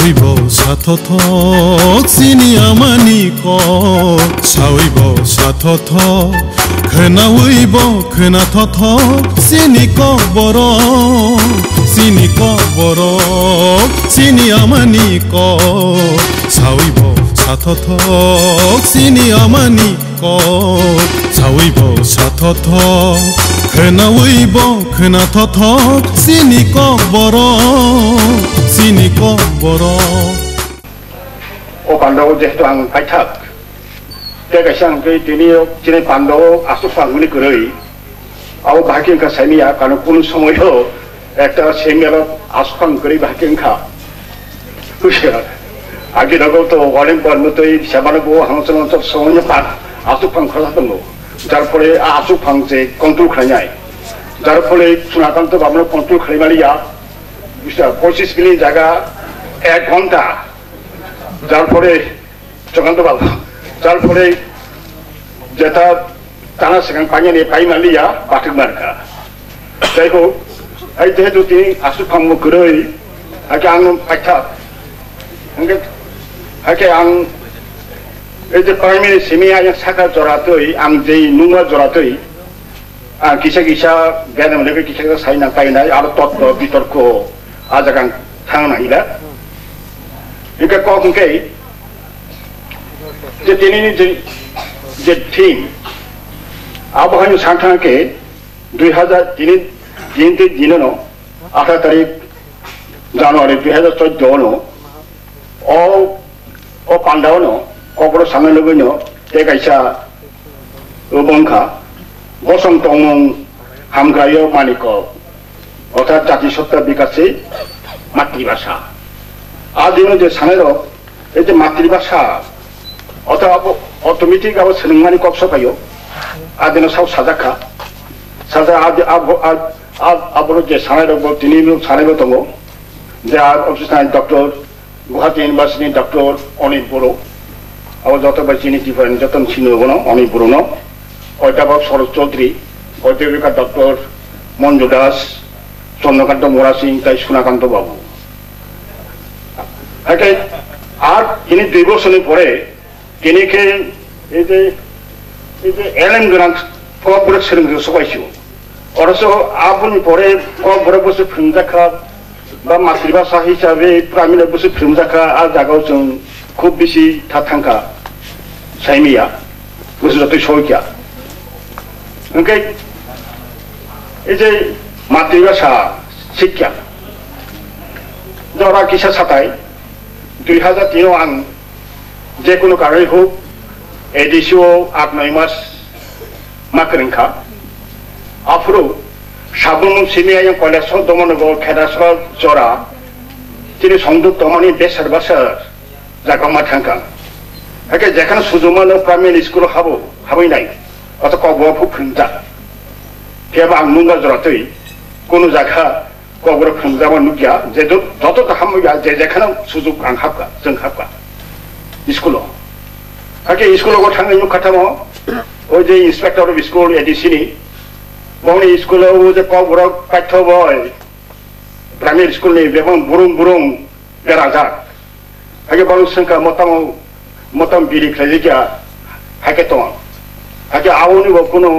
사위보 사토톡 시니아마니코 사위보 사토톡 그나위보 그나토톡 시니코보로 시니아마니코 사위보 사토톡 시니아마니코 사위보 사토톡 그나위보 그나토톡 시니코보로 오 반다고 제도 한 파이탁 내가 상 그 드니어 지네 반다고 아수팡문이 그러이 아우 바뀐가 세미야 가는 꾸는 소모요 액다 세미야로 아수팡 그리 바뀐가 그시야 아기라고 또 원행번 또 이 세만을 보고 항상 또 소모요 반 아수팡 그러던 거 자르폴에 아수팡제 컨트롤 하냐 자르폴에 수나간 또 밤을 컨트롤 하리 말이야 bisa posisi pilih jaga 1 ঘন্টা যার পরে চকান্ত বাবা যার পরে যেটা টানা সেখান পানি নিয়ে পাই মালিয়া বাটিক মার্কা যাই হোক এই যেহেতু তিনি আসু ফাংম গরৈ আগে আং পাইথা আগে আং এই যে প্রাইমারি সেমিয়া শাখা জড়াতই আং যে নুমা জড়াতই কিসা কিসা জ্ঞান মনে কিসা কিসা সাইনা পাইনাই আর তত্ত্ব বিতর্ক আজাগান থানা ইলা এটা কখন কে যে তিনি যে টিম আবহাওয়া সাংখ্যাকে 2003 দিননো 18 তারিখ জানুয়ারি 2014 নো ও পান্ডাওনো কবর সামনে লগইনো একাইসা বংখা বসং তংমং হামগ্রায় মালিক অর্থাৎ জাতিসত্তা বিকাশে মাতৃভাষা আদিনো যে সানেরো এই যে মাতৃভাষা অর্থাৎ অটোমেটিক আবার সোलोंनानै কবসপাयो আদিনো সাউ সাজাখা সাজা আবর যে সানেরো তিনি সানেরো দङ যে officer doctor Guwahati university doctor Anil বড়ো আবার যত বাইচিনি ডিফারেন্ট যতন সিনবনো অনিল বড়োনো ওইটাবাব শরৎ চৌধুরী ওইটা ডক্টর মঞ্জু দাস চন্দ্রকান্ত মোরা সিং তাই সোনাকান্ত বাবু আর তিনি 2 বছরের পরে তিনিকে এই যে এলএম গ্রান্ট কবরে সোलोंनो সবাইছো অথচ আপনি পরে কবরে বসে ফিল্মজাখা বা মাতৃভাষা হিসাবে প্রাইমারি বসে ফিল্মজাখা আর জায়গাও जों খুব বেশি থাকা সাইমিয়া বুঝতে সইকা ওকে এই যে মাতৃভাষা শিক্ষা যারা কিসা ছাতায় 2003 আং যে কোনো কারণে হোক এডিসিও 8-9 মাস মাকরেংখা আফরো সাবন সিমিয়া কলেজ দমনগর খেদাসর জরা তিনি সংযুক্ত মানে বেসার বাসার জায়গা থাকা একে যেখানে সুযোগমানো প্রাইমারি স্কুল হাবই নাই অত কবফু ফিংজা কেবা আং নুঙ্গা জরাতই কোনো জায়গা কবর ফিংজাবা নুকিয়া যে যত হামইয়া যে যেখানে সুযোগ আং হাবকা जों হাবকা স্কুলাव আগে স্কুলাव थांनायनि खाथामो ওই যে ইন্সপেক্টর অফ স্কুল এডিসিনি বনি স্কুলাव যে কবর পাঠ্য বই প্রাইমারি স্কুলনি বেবং বুরুং বেরাজা আগে বলুন সংখ্যা মতাম বিরি খাইজিয়া হাকে তো আগে আউনি কোনো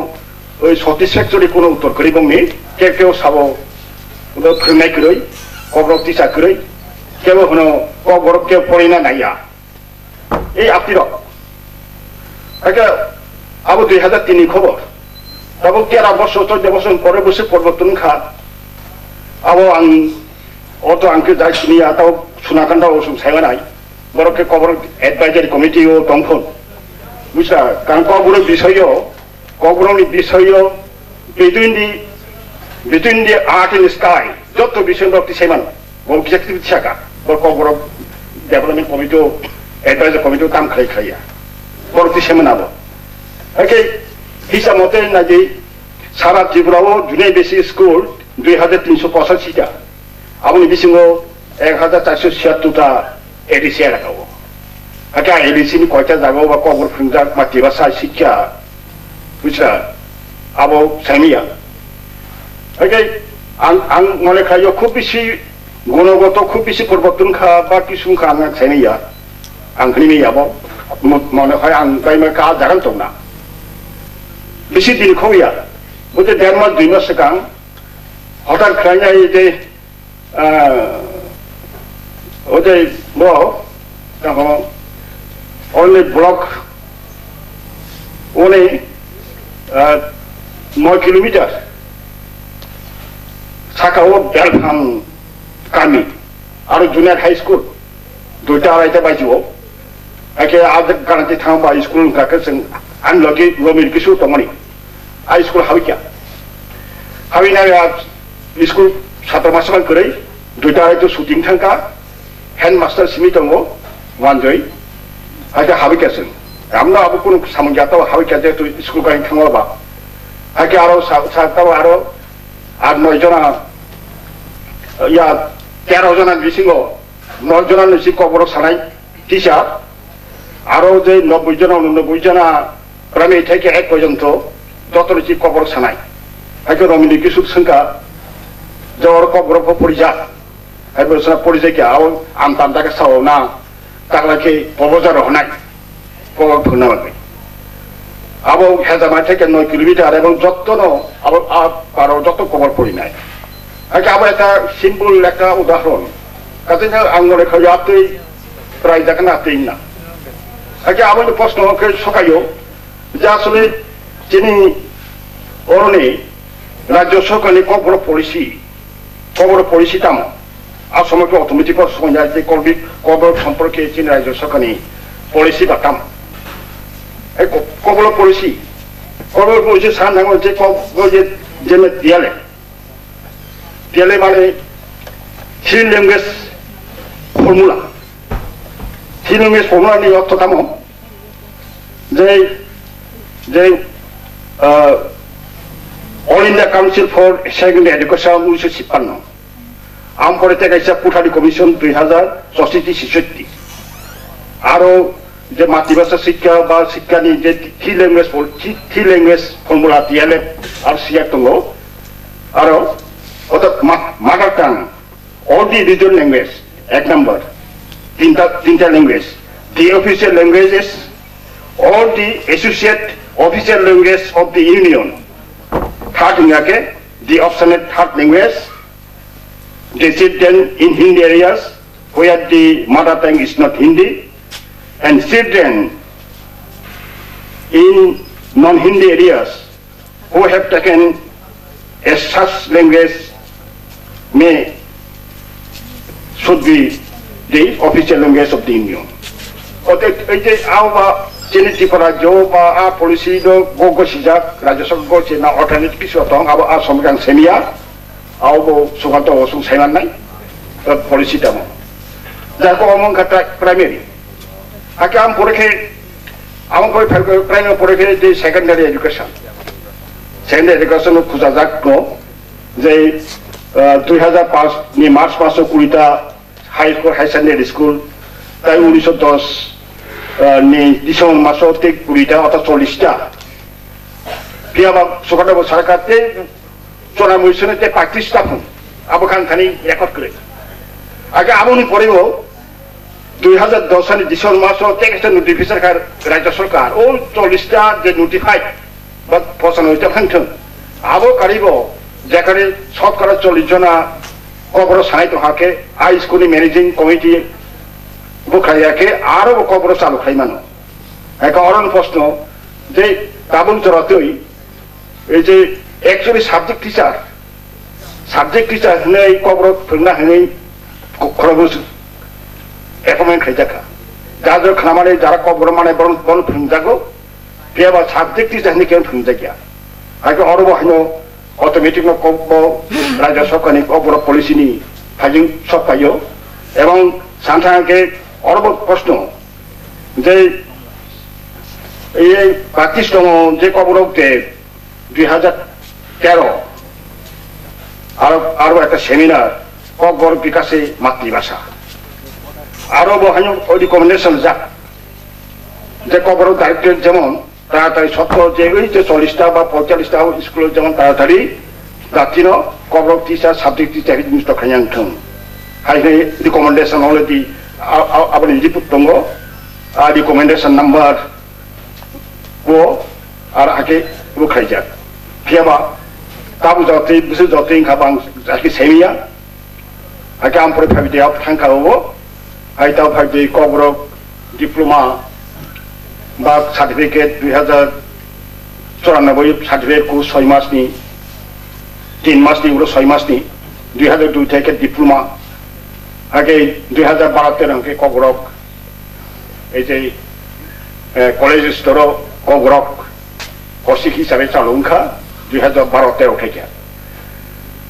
ওই সটিসফ্যাক্টরি কোনো উত্তর করিবংনি কেউ সাবো फोरोंनाय गरै कबर टिचार गरै केव होनो कबर के पढ़िना नाया এই আপতির আগে আবু 2003 খবর তবে 13 বছর 14 বছর পরে বসে পরিবর্তন খা আবো আং অটো আংকে যাইছিনিয়া তাও সোনাকান্তা ওসুম সাইমানাই বরকে কবর অ্যাডভাইজারি কমিটি ও দংফন বুঝা কারণ কবরনি বিষয় between the art and the sky যত বিষয় রক্তি সেমান বল কিছু ছাকা বল কবর ডেভেলপমেন্ট কমিটি অ্যাডভাইজারি কমিটি কাম খাইয়া বরতি সেমান আবো ওকে হিসাব মতে না যে সারা ত্রিপুরাও জুনিয়র বেসিক স্কুল 2385 টা আপনি বিসিঙ্গ 1476 টা এডিসি রাখাবো ওকে এডিসি নি কয়টা জায়গাও বা কবর ফিংজা মাতৃভাষা শিক্ষা বুঝা আবো সাইমিয়া Okay, ang mole kayo খুব বেশি গুণগত খুব বেশি পরিবর্তন খা বা কিছু খা আং সাইনাইয়া আং হইনাইয়াবো মনে হয় আং তাইমা কা জাগান তো না বেশি দিন খইয়া বুঝে 1.5 মাস 2 মাস সিগাং হঠাৎ খাইনাই যে ওদের only block only 9 kilometer সাকাও বেলফাম কামি আর জুনিয়র হাই স্কুল 2টা আড়াইটা বাজিও একে আজ গানাতে থামবা স্কুল কাকে जों আনলকি রমির কিছু তমনি হাই স্কুল হাবিনা স্কুল ছাত্র মাসমান করে 2টা আড়াইটা শুটিং থাকা হেডমাস্টার সিমি দङ ওয়ানজয় আগে হাবিকাছেন আমরা আবু কোন সামঞ্জাতাও হাবিকাছে তো স্কুল গাইন থাङाबा আগে আরো সাতাও আরো 8-9 জনা ইয়া 13 জনা বিসিङो 9 জনা নিসি কবর সানাই টিচার আরো যে 90 জনা 89 জনা প্রাইমারি থেকে 1 পর্যন্ত যত নিসি কবর সানাই আগে রমিনি কিছু সংখ্যা জর কবর পরিজা hay bữa sau police kia ao am tam ta cái sau na ta là khi proposal rồi này có phương nào vậy abo heza ma থেকে 9 কিলোমিটার এবং যত ন abo আরো যত কভার করি নাই আগে আবার একটা সিম্পল একটা উদাহরণ কাছে আঙ্গুলে খাইয়াতে প্রায় দেখা না তিন না আগে আবার প্রশ্ন কে সকাইও যে আসলে যিনি অরণে রাজ্য সরকারি কবর পলিসিটাম আসমকে অটোমেটিক সংজ্ঞাতে কবর সম্পর্কে চীন রাজ্য সরকারি পলিসি বাতাম এই কবর পলিসি সানাঙ্গ যে কবর যে দিয়ালে মানে থ্রি ল্যাঙ্গুয়েজ ফর্মুলা নিয়ে অর্থ তাম যে all India council for secondary education 1956 আম পরে থেকে কুঠারি কমিশন 2064 আরো যে মাতৃভাষা শিক্ষা বা শিক্ষা নিয়ে যে থ্রি ল্যাঙ্গুয়েজ ফর্মুলা দিয়ালে আর সিয়ার দङ আরো অর্থাৎ mother tongue all the region language 1 number তিনটা language the official languages all the associate official language of the union third ইংরাকে the optional third language the children in Hindi areas where the mother tongue is not Hindi, and children in non-Hindi areas who have taken a such language should be the official language of the Union. এই যে আওবা genetic রাজ্য বা policy গোগ সিজাক রাজ্য সরকার চেনা alternative কিছু দং আবা সংবিধান সেমিয়া আওবো সুগান্ত অসুং সাইমান নাই পলিসি দাম যাকো আমন কাটা প্রাইমারি আকে আম পড়ে প্রাইমারি পড়ে যে সেকেন্ডারি এডুকেশন খুঁজা যাক যে 2005 নি মার্চ মাসে 20টা হাই সেকেন্ডারি স্কুল তাই 1910 নি ডিসেম্বর মাসে 20টা অর্থাৎ 40টা পিয়াবা সুগান্ত সরকারতে চোরা মইসনে তে 35টা ফোন আবো খান খানি রেকর্ড করে আগে আমনি পড়েও 2010 সালে ডিসেম্বর মাসে টেক্সট নোটিফিকেশন কার রাজ্য সরকার ও 40টা যে নোটিফাইড বা পছন্দ হইতে ফাংশন আবো কারিব যেখানে শতকরা 40 জনা কবর সাইতো হাকে আই স্কুল ম্যানেজিং কমিটি বুখাইয়াকে আরো কবর চালু খাইমানো এক অরণ প্রশ্ন যে তাবুল চরাতই এই যে actually subject teacher হলে কবর ফেলনা হলে খরগোশ অ্যাপয়েন্টমেন্ট খাইজাকা যাদের খামারে যারা কবর মানে বন ফেলজাগো কেবা সাবজেক্ট টিচার হলে কেন ফেলজাগিয়া আগে অরব হানো অটোমেটিক কব রাজ্য সরকারি কবর পলিসিনি ফাইজিং সব পাইও এবং সান্থাকে অরব প্রশ্ন যে এই 25তম যে কবরতে 2013 আরো একটা সেমিনার কবর বিকাশে মাতৃভাষা আরো বহানো রিকমেন্ডেশন যা যে কবর দায়িত্ব যেমন তাড়াতাড়ি সত্য যে ওই যে 40টা বা 45টা স্কুল যেমন তাড়াতাড়ি দাঁতিনো কবর টিচার সাবজেক্ট টিচার জিনিসটা খাইয়াং hai recommendation already abani report tongo recommendation number wo ar ake bu khaija phiaba tabu jati bisu jati khabang ake semia ake ampore phabite ap thangka wo ai ta phabite kobro diploma ba certificate 2094 certificate ko 6 mas ni 3 mas ni uro 6 mas ni 2002 থেকে diploma আগে 2012 তে কগরক এই যে college স্তর কগরক কর্সিক হিসাবে চালুনখা 2012 থেকে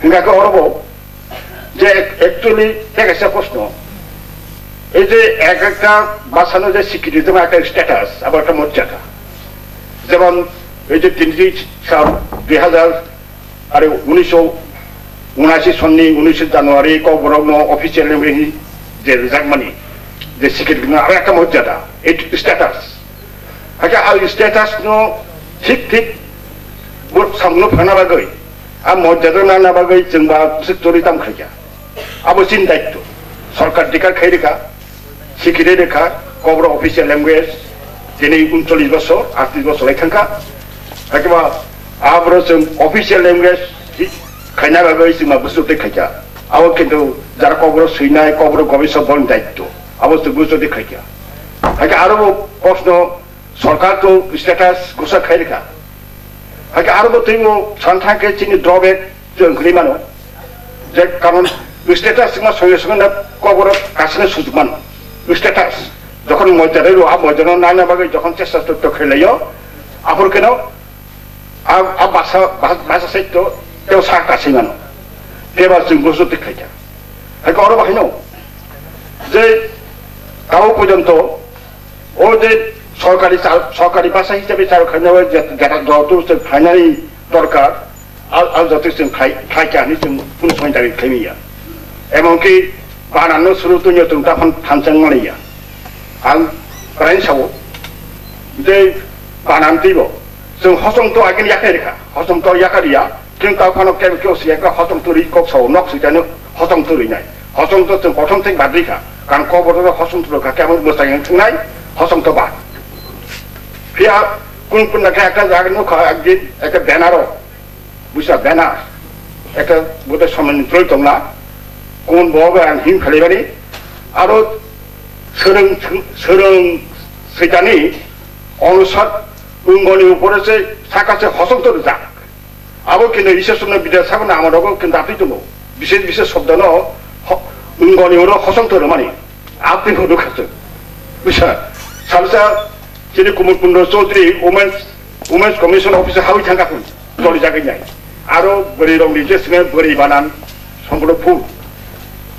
হিংগাকে অরব যে actually একটা প্রশ্ন এই যে একটা বাসানো যে স্বীকৃতি তোমার একটা স্ট্যাটাস আবার একটা মর্যাদা যেমন এই যে 3 সাল 2000 আরে 1979 সন্নি 19 জানুয়ারি কবরগ্ন অফিসিয়াল লেভেলে যে জার্মানি যে স্বীকৃতি আর একটা মর্যাদা এই স্ট্যাটাস আচ্ছা আর স্ট্যাটাস নো ঠিক ঠিক সামনে ফানা বাগৈ আর মর্যাদা না বাগৈ जोंबा সেক্টরি দাম খাইয়া আবশ্চিন দায়িত্ব সরকার দিকার খাই রেখা স্বীকৃতি রেখা কবর অফিসিয়াল ল্যাঙ্গুয়েজ যিনি 39 বছর 38 বছর লেখাঙ্কা একেবা আবার অফিসিয়াল ল্যাঙ্গুয়েজ খাইনা বাগৈ जोंबा বুঝতে খাইয়া আবার কিন্তু যারা কবর সৈনায় কবর গবেষক বন দায়িত্ব অবশ্য বুঝতে খাইয়া আগে আরো প্রশ্ন সরকার তো স্ট্যাটাস ঘোষণা খাই রেখা আগে আরো তৈব সান্থাকে চিনি ড্রব্যাক जों মানো যে কারণ স্ট্যাটাস সঙ্গে সঙ্গে কবর কাছে সুযোগ মানো স্ট্যাটাস যখন মর্যাদা মর্যাদা না বাগৈ যখন চেষ্টা তথ্য খেলাইও আপর কেন ভাষা সাহিত্য কেউ সাহ কাছে মানো এবার जों বুঝতে খাইয়া আগে আরো বাহিনো যে তাও পর্যন্ত ও যে সরকারি ভাষা হিসাবে চালু খাইনাও যত ফাইনালি দরকার আর যত খাইকানি जों কোন সময় দাবি খাইমিয়া এমনকি বানানো শুরু তো তখন তখন থানচাং মারিয়া আং প্রাইন সাবো যে বানান দিব जों হসংতো আগেন ইয়াকাই রেখা হসংতো ইয়াকারিয়া কিন্তু তখন কেউ সিয়াকা হসংতো রিকক সাও নক সিটানো হসংতো রিনাই হসংতো जों প্রথম থেকে বাদ রেখা কারণ কবর হসংতো রেখা কেমন মোসাং থাকনাই হসংতো বাদ ফিয়া কোন নাকি একটা জায়গা নখা একদিন একটা ব্যানারও বুঝা ব্যানার একটা বোধহয় সম্মানিত রইতম না কোন বড় আং হিম খালিবানি আরো সরং সেটানি অনুসার উঙ্গনি উপরে যে সাকাছে হসংতো যাক আবার কিন্তু বিশেষণ বিদ্যা থাকো না আমারও কিন্তু আপনি তো বিশেষ শব্দ ন উঙ্গনি ওর হসংতো মানে আপনি হলো খাচ্ছে বুঝা সালসা যিনি কুমুর কুন্দ্র চৌধুরী উমেন্স কমিশন অফিসে হাউই থাকাকুন দলি জায়গায় নাই আরো বড়ি রং নিজে বড়ি বানান সম্পূর্ণ ফুল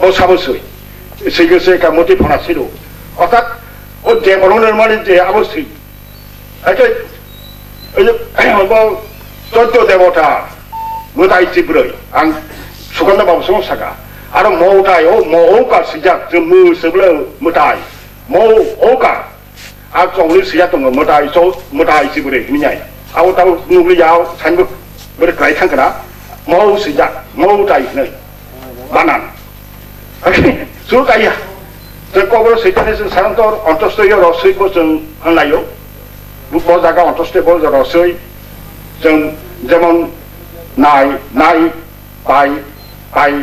ও সাবসই সেইগেছে কামতি ফোনা ছিল অর্থাৎ ও যে বলনের মানে যে অবশ্যই একে চোদ্দ দেবতা মোটাই চিব্রই আং সুগন্ধ বাবু সমস্যাকা আরো মৌটাই ও মৌকার সিজাক যে মু সেগুলো মোটাই মৌকার আর চংলি সিজা দङ মোটাই চিব্রই মিনাই আও তাও নুগ্লিয়াও সাইনবো বলে গাই থাঙ্কনা মৌ সিজা মৌটাই नै বানান सुरु गाया जों कबर सैतानि जों साधारनत अन्तस्तरीय रसैखौ जों होनलायो बुधबार जागा अन्तस्तरीय रसै जों जेमन नाय पाइ फाइ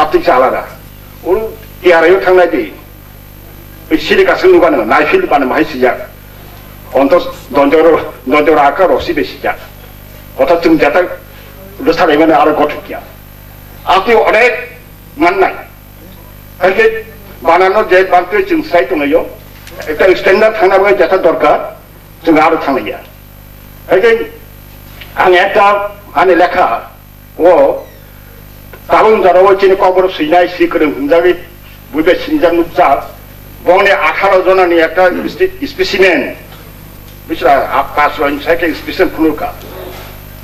आर्टिक आलादा उन एयारायाव थांनाय दै सिरिगासो नुबानो नायफिल बानो माहाय सिजा दन्जर आका रसि बेसिजा अर्थात जों जाता लुसानाय माने आरो गथकिया আপনি অনেক মাননাই আজকে বানানো যে বানতে जों সাই দङयो একটা স্ট্যান্ডার্ড থানাবে যেটা দরকার जों আরো থানাইয়া আজকে আং একটা আনে লেখা ও তালুন জারাও চিনি কবর সিনাই সিকরং হুনজাবি বুবে সিনজাং নুকজা বনে 18 জনানি একটা স্পেসিমেন বিচরা পাঁচজন সাইকে স্পেশাল ফুলকা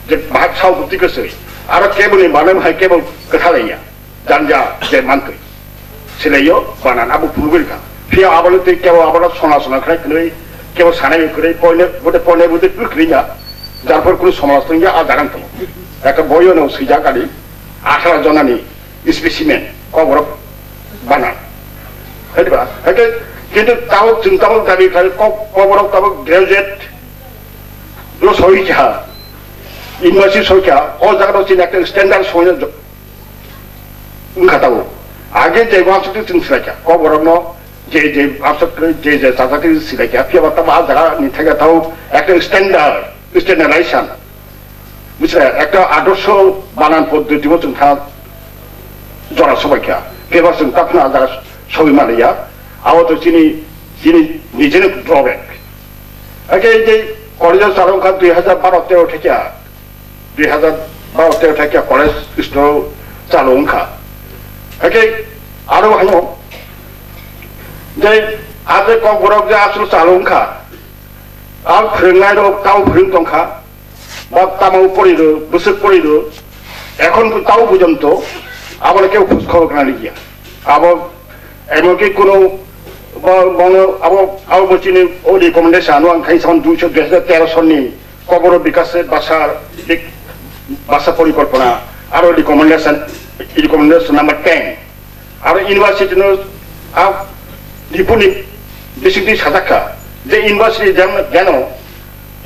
যে ভাগ সাউ বুদ্ধি কসই आरो केबल मानम हाय केबल कथालैया जानजा जे मानकै सिलायो बानान आबो फुलबिलका फिया आबल ते केबल आबल सना खै कनै केबल सानाय करै पयने बुदे कुख्रिया जारफोर कुनु समाजतंया आ जागान त एका बयनो सैजा गाली 18 जनानि স্পেসিমেন কবরক বানান হয়তোবা কিন্তু তাও जों তাও দাবি কবরক তাও গ্রাজুয়েট সহিখা ইউনিভার্সিটি সহিখা ও জায়গাটাও চিনি একটা স্ট্যান্ডার্ড সহিনা ওंखारतावो आगे जे वासुति जों सिलायखा कबरक जे जाजाति सिलायखा फियाबाता मा जागा निथायगाताव একটা স্ট্যান্ডার্ডাইজেশন বুঝলে একটা আদর্শ বানান পদ্ধতিও जों था জরা সবাইখা এবার जों তাপনা জায়গা সবই মালিয়া আওতো চিনি নিজের ড্রব্যাক আগে যে কলেজ চালুখা 2012-13 থেকে 2012-13 থেকে কলেজ স্টোর চালুখা আগে আরো হানো যে আগে কবরক যে আসল চালুখা আর ফ্রেংনাই তাও ফ্রেং দংখা বা তামাও পড়িলো বসে পড়িলো এখন তাও পর্যন্ত আবার কেউ খোঁজ খবর কানা গিয়া আবার এমনকি কোনো আবার বলছি ও রিকমেন্ডেশন আং খাইছন 2013 সননি কবর বিকাশের ভাষা পরিকল্পনা আরো রিকমেন্ডেশন নাম্বার 10 আর ইউনিভার্সিটি নিপুণী ডিস্ট্রিক্ট সাজাখা যে ইউনিভার্সিটি যেন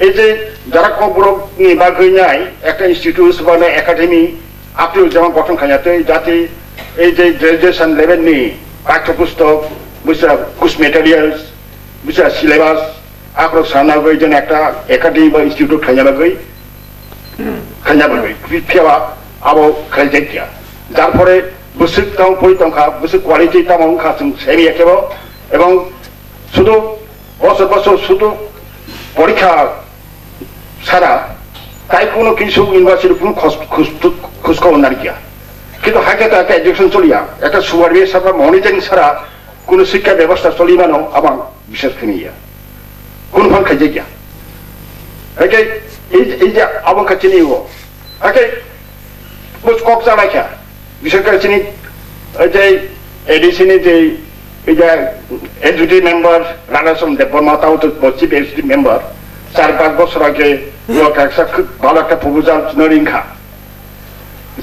এই যে যারা কবরক বাগৈ নাই একটা ইনস্টিটিউট বা একাডেমি আপনি যেমন গঠন খাইয়াতে যাতে এই যে গ্রাজুয়েশন লেভেলনি পাঠ্যপুস্তক বুঝা কুস মেটেরিয়ালস বুঝা সিলেবাস আপনার সানাগৈ যেন একটা একাডেমি বা ইনস্টিটিউট খাইয়াবাগৈ ফিয়াবা আবো খাইজাইয়া যার ফলে বসে তাও পরিতংখা বসে কোয়ালিটি তামাংখা जों সেমি একেব এবং শুধু বছর শুধু পরীক্ষা ছাড়া তাই কোনো কিছু ইউনিভার্সিটি কোনো খোঁজখবর না গিয়া কিন্তু হাইকে তো একটা এডুকেশন চলিয়া একটা সুপারভিশন বা মনিটরিং ছাড়া কোনো শিক্ষা ব্যবস্থা চলিবানো আমার বিশেষ ফেমিয়া কোন ফান খাইজে গিয়া এই যে আমার কাছে নিয়ে কক জানাইখা বিশেষ করে চিনি যে এডিসিনি যে এই যে এসডিটি মেম্বার রানাসন দেববর্মা তাও তো চিফ এসডিটি মেম্বার 4-5 বছর আগে খুব ভালো একটা প্রপোজাল নরিংখা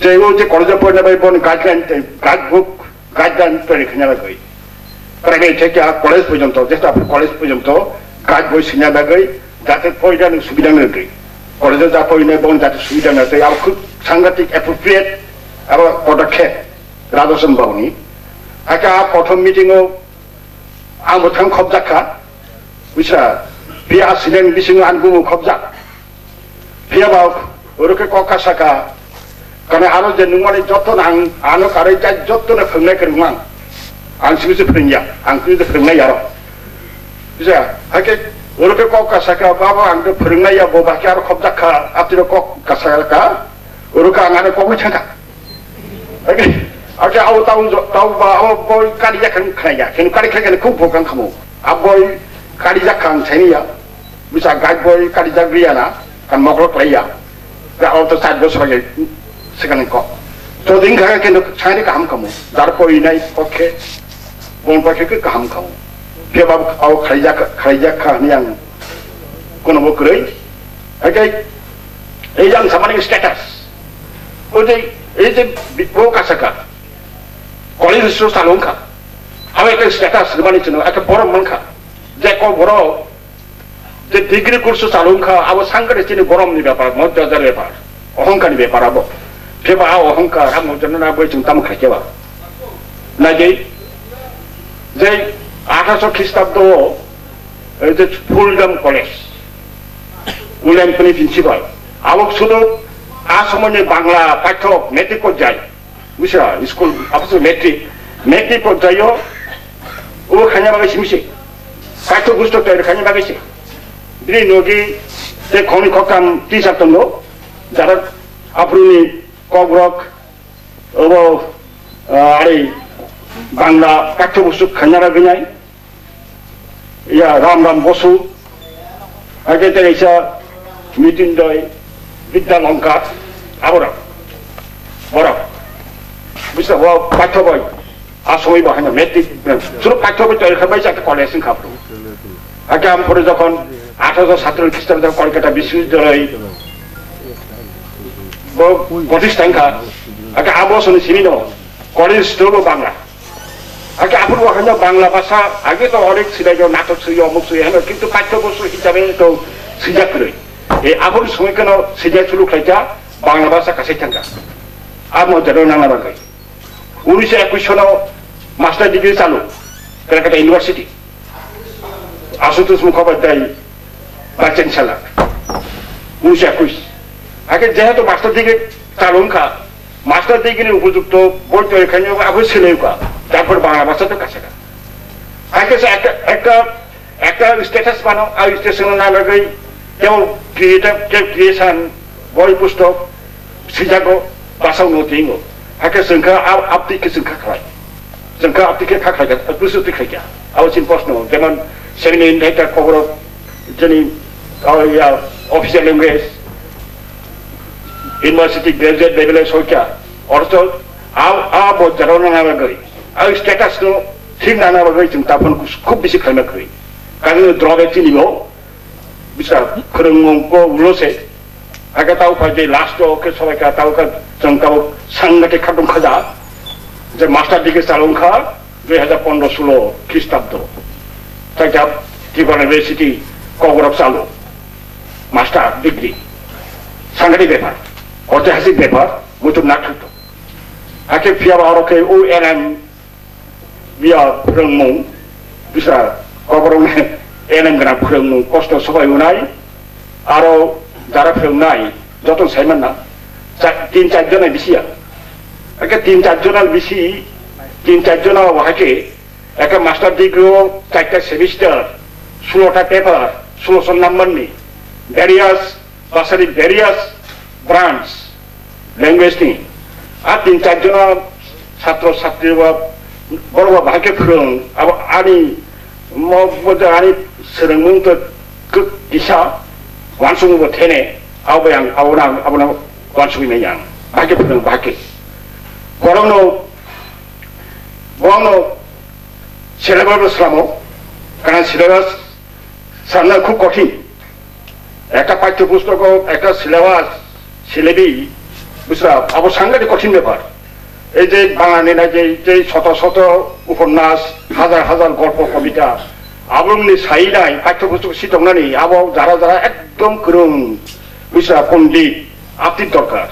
যে ও যে কলেজে পড়ে নেবে গাইডলাইন তৈরি খাইনাবাগৈ প্রাইভেট থেকে কলেজ পর্যন্ত যেটা কলেজ পর্যন্ত গাইড বই সিনাবাগৈ যাতে পড়ানোর সুবিধা নয় কলেজে যা পড়ি এবং যাতে সুবিধা নয় আর খুব সাংঘাতিক অ্যাপ্রোপ্রিয়েট আবার পদক্ষেপ রাজসন বাবুনি একটা প্রথম মিটিংও आंबो थां खबजाखा बिसरा बिया सिलें बिसिं आंगु खबजा बियाबा ओरके कका साका काने आरो जे नुमानि जतन आनो कारै जा जतन फोंनाय करमां आं सिबिसे फोंया आं सिबिसे फोंनाय यारो बिसा हाके ओरके कका साका बाबा आं फोंनाय या बाके आरो खबजाखा आतिरो कका साका ओरके आंगाने कबै थांखा हाके Oke, aku tahu bahwa boy kali jakang kaya, kali kaya ku bukan kamu. Aboy kali jakang sini ya, bisa guide boy kali jagriana, kan mokrok laya. Gak auto saat bos sebagai sekarang kok. So tinggal kena cari kaham kamu. Darpo ini oke, bon pakai ke kaham kamu. Dia bawa aku kali jakang yang kono bokrei. Oke, ini yang sama dengan status. Oke, ini bau kasaka. College store চালুখা আমি একটা status বানিয়েছিল একটা বড় মানখা যে বড় যে degree course চালুখা আবো সাংঘাতে চিনি গরমনি ব্যাপার মর্যাদার ব্যাপার অহংকারী ব্যাপার আবো সেবা অহংকার আমার জন্য না বই চিন্তা খাইকেবা না যে 1800 খ্রিস্টাব্দ যে ফুলডাম কলেজ উইলিয়ামপুরি প্রিন্সিপাল আবো শুধু আসমনে বাংলা পাঠ্য মেট্রিক পর্যায়ে বুঝা স্কুল আপনি মেট্রিক পর্যায়েও ও খাইনা বাগাইছে মিশে পাঠ্য পুস্তক তৈরি খাইনা বাগাইছে দিদি নদী যে খনি খকাম টিচার দङ যারা আপনি কবরক আরে বাংলা পাঠ্য পুস্তক খাইনা বাগাইনাই ইয়া রাম বসু আগে তেইসা মৃত্যুঞ্জয় বিদ্যালঙ্কার আবরা বড় bisa bawa pacar boy, asoi bahanya metik, suruh pacar boy cari kerja ke kolej singkapur. Agam pura zakon, 1807 খ্রিস্টাব্দে কলকাতা বিশ্ববিদ্যালয়, বটিশ tangka, agak abos ni sini no, college তো বাংলা আগে 앞으로 হয়তো বাংলা ভাষা আগে তো অনেক ছিল নাটক ছিল অমুক ছিল কিন্তু পাঠ্যবস্তু হিসাবে তো সিজা করে এই 앞으로 সময় কেন সিজা শুরু খাইতা বাংলা ভাষা কাছে থাকা আর মজারও নানা বাগাই 1921 সনে মাস্টার ডিগ্রি চালু Kolkata university Ashutosh Mukhopadhyay vice chancellor 1921 আগে যেহেতু মাস্টার ডিগ্রি চালুনখা মাস্টার ডিগ্রি উপযুক্ত বই তৈরি খাই আবার ছেলেউকা তারপর বাংলা ভাষা তো কাছে আগে একটা স্ট্যাটাস বানাও আর স্টেশনের না লাগাই কেউ ক্রিয়েশন বই পুস্তক সিজাগো ভাষাও নথিঙ্গো আগে जोंखौ আপতিকে जोंखौ খায় जोंखौ আপতিকে খায় বুঝতে খাইয়া আওয়াজিন প্রশ্ন যেমন সেমিনি ইন্টার খবর যিনি অফিসিয়াল ল্যাঙ্গুয়েজ ইউনিভার্সিটি গ্রাজুয়েট লেভেলে সরকার অর্থ বজারও নানাবাগৈ আর স্ট্যাটাস ঠিক নানাবাগৈ जों তারপর খুব বেশি খাইমাখৈ কারণ দ্রবে চিনিব বিশা फोरोंगौ उल'से आगे ताऊ फाइजे लास्ट के सबाई का ताऊ का जों सांगनाटे खादुं खाजा जे मास्टार डिग्री चालुंखा 2015-16 ख्रीष्टाब्द ताइजा त्रिपुरा इउनिभार्सिटी कगरब चालु मास्टार डिग्री सांगनाटे बेपार ऐतिहासिक बेपार मुतुम नाथुतो आके फियाबा अरके ONM बिया फोरोंमु बिसा कगरब NM गना फोरोंमु कष्ट सबाई उनाय आरो যারা ফেরনাই যত সাইমান না 3-4 জনের বেশিয়া একে 3-4 জনের বেশি 3-4 জন ওহাকে একটা মাস্টার ডিগ্রি 4টা সেমিস্টার 16টা পেপার 1600 নাম্বার নি ভ্যারিয়াস ভাষারি ভ্যারিয়াস ব্রাঞ্চ ল্যাঙ্গুয়েজ নি আর 3-4 জন ছাত্র ছাত্রী বড় ভাগে ফেরং আনি আনি सोलोंमुं তো দিশা वानसुंगबो थेने आवबायां आवना वानसुंगिनाय yang bahake pedang bahake borongno syllabus selamo karena syllabus sana খুব কঠিন একটা পাঠ্যপুস্তক একটা সিলেবাস সিলেবি বুঝরা আবার সাংঘাতিক কঠিন ব্যাপার এই যে বাঙালিরা যে শত শত উপন্যাস হাজার হাজার গল্প কবিতা আবরণনি সাইনাই পাঠ্যপুস্তক সিটংনানি আবো যারা যারা একদম করুন বুঝরা পণ্ডিত আপনি দরকার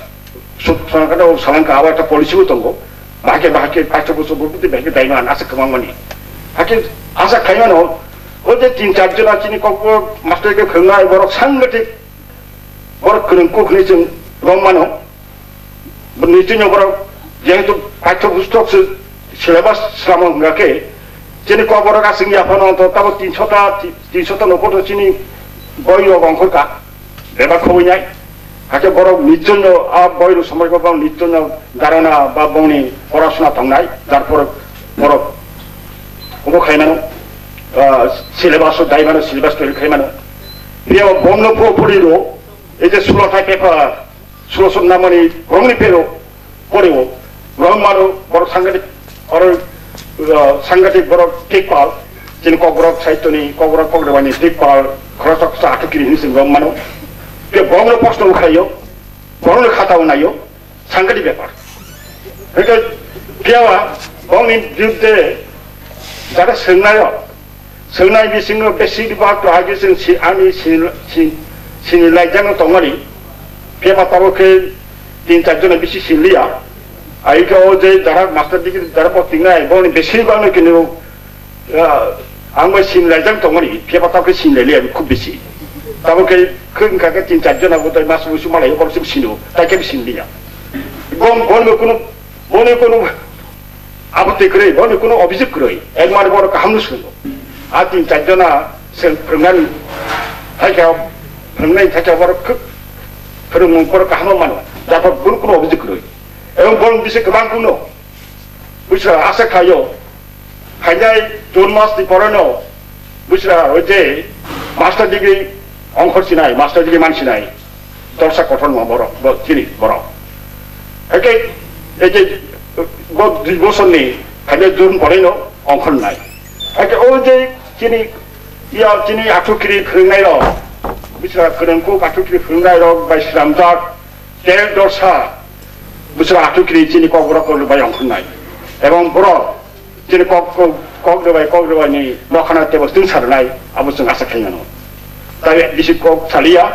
সরকারের সালাঙ্কা আবার একটা পলিসিও দङ বাকি পাঠ্যপুস্তক প্রতি ব্যাংকে দায়মান আছে গোबांमानि হাকে আশা খাইমানো ওই যে 3-4 জন আছিনি কক মাস্টারকে फोरोंनाय বড় সাংঘাতিক বড় কোখনি जों রংমানো নিশ্চয় বড় যেহেতু পাঠ্যপুস্তক সিলেবাস সামগ্রাকে যিনি কবর গাছিং ইয়াফান তাবো 300টা নকর চিনি বই অঙ্করকা বেবা খবইনাই হাকে বড় নির্জন্য বইর সময় বা নির্জন্য ধারণা বা বনি পড়াশোনা থাকনাই তারপর বড় কোনো খাইমানো সিলেবাস দাইমানো সিলেবাস তৈরি খাইমানো বেও বন্য পুরোপুরিরও এই যে 16টা পেপার 1600 নামানি রংনি পেরো পড়েও রং মারো বড় সাংঘাতিক বড় টিকপাল যিনি কগরব সাহিত্যনি কগরব কগরবানি টিকপাল খরচক আটকিরি হিসেবে রং মানো বে বঙ্গ প্রশ্ন উঠাইও বঙ্গ খাতা উনাইও সাংঘাতিক ব্যাপার এটা কেওয়া বঙ্গনি বিরুদ্ধে যারা सोंनाय बिसिङो बेसिबां बाहागो जों आंनि सिनिलायजानो दङनि बे बाथ्राखौ 3-4 जना बेसि सिलिया आइखौ जे जारा मास्टार डिग्री जारा पटिंनाय बनि बेसिबांनो किनु आंबो सिनिलायजानो दङनि बे बाथ्राखौ सिनिलायलिया खुब बेसि ताबोकै खोंखाके 3-4 जना गथाय मास बुसु मालाय हरसिम सिनु ताके सिनिलिया बनि कोनो आपत्ति करे बनि कोनो अभियोग करे एकमार बड़ कामनु सुनो आ 3-4 जना फोरोंनानै थाइखायाव बड़ फोरोंमुं बड़ गाहाम मानो जाफोर कोनो अभियोग करे এবং বরং বিশে গোबां कुनो बुझरा आशा खायो खायनाय जून मासनि परानो बुझरा ओइ जे मास्टार डिग्री अंखर सिनाय मास्टार डिग्री मान सिनाय दर्शा कठन बर चिनि बर एके এই যে 2 বছরনি খাयनाय जून परानो अंखर नाय एके ओइ जे चिनि आठुकिरि फोरोंनाय र बुझरा गोरोंखौ आठुकिरि फोरोंनाय र बायस्रामजाक तेल दर्शा बुझरा आठुकिरि चिनि कगरा करबाय अंखर नाय Ebong boro jadi kok dewa ni makana tebos tin sarnai abu sung asa kayano. Tapi di kok salia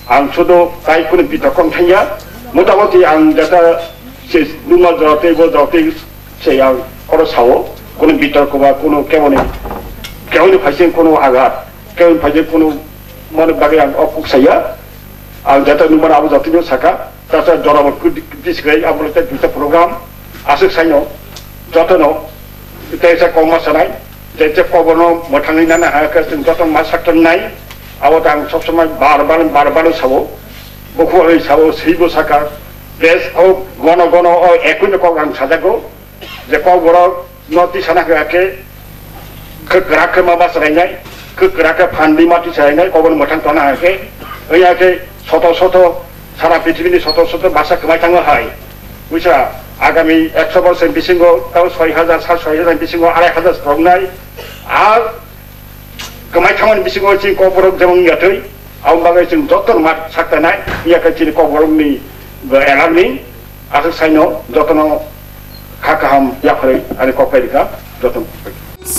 ang sudo kai kun bitokong thanya motamoti ang data se numa jote se yang oro sawo kun bitok ba kuno kewoni phasen kuno agat kewoni phasen kuno mon bagyang opuk saya ang data numa abu jote no saka tasa jorama disgay abu te bita program asuk sanyo jotono Desa koma sanai, desa kobono motangi nana haka sing joton masak nai, awatang sob somai bar sabo, buku ay sabo sibo saka, des o gono o ekun ko gang sadago, je ko boro noti sana ke gerak mabas rengai, ke gerak pandi mati rengai kobono motang tona ke, oya ke soto সারা পৃথিবীর শত শত ভাষা কমাইথাঙ্গ হয় বুঝা আগামী 100 বছর বিসিঙ্গ তাও 6000 7,000 বিসিঙ্গ 2,000 strong নাই আর কমাইথাঙ্গন বিসিঙ্গ চি কবরক যেমন ইয়াতৈ আউ বাগাই जों যতন মাত সাকতা নাই ইয়াকে চি কবরকনি এলারনি আর সাইনো যতন খাকাহাম ইয়াফরে আরে কপাইকা যতন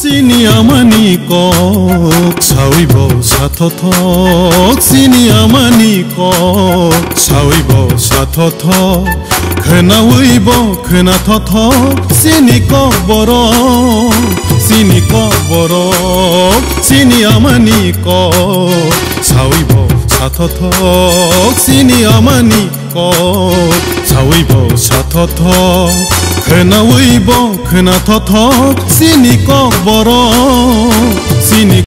Siniamani kok sawibo satothok Siniamani kok sawibo satothok Khenawibo khenathothok Sini kok borok Siniamani kok sawibo satothok Siniamani kok sawibo satothok Khenawibo khenathothok Sini kok borok